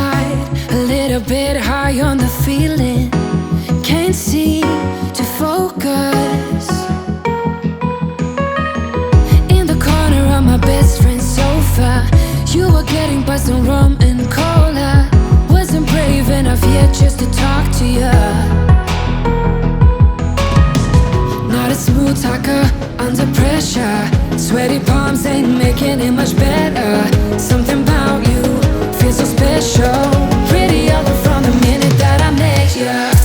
outside, a little bit high on the feeling. Can't seem to focus. In the corner of my best friend's sofa, you were getting buzzed on rum and cola. Wasn't brave enough yet just to talk to you. Not a smooth talker under pressure. Sweaty palms ain't making it much better. Something about you feels so special. Pretty over from the minute that I met you.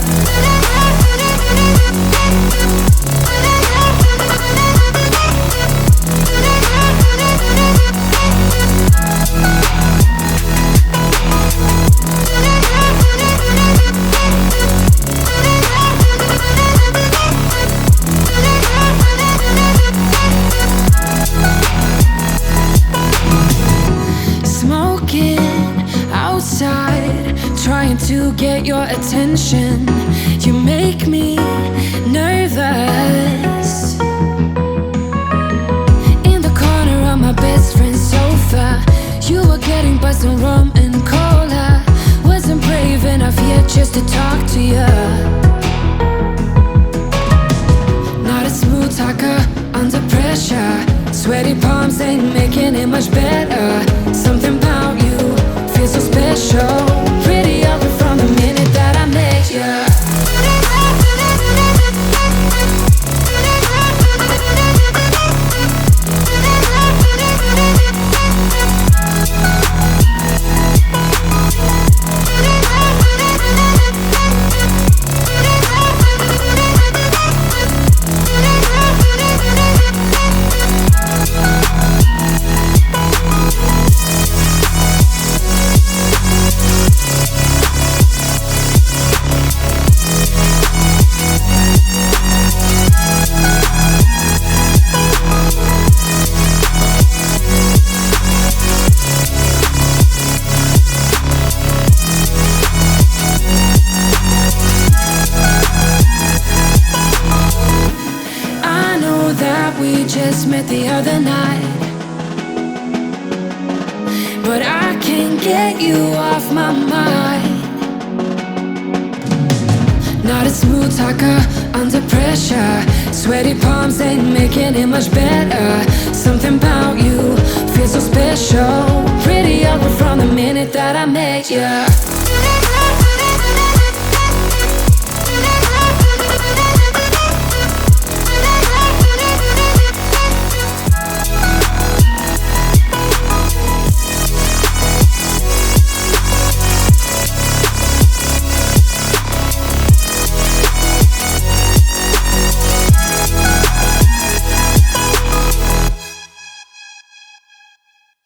Trying to get your attention, you make me nervous. In the corner of my best friend's sofa, you were getting buzzed on rum and cola. Wasn't brave enough yet just to talk to you. Not a smooth talker under pressure. Sweaty palms ain't making it much better. Something about you feels so special. Pretty over from the minute that I met you. We just met the other night, but I can't get you off my mind. Not a smooth talker under pressure. Sweaty palms ain't making it much better. Something about you feels so special. Pretty over from the minute that I met you.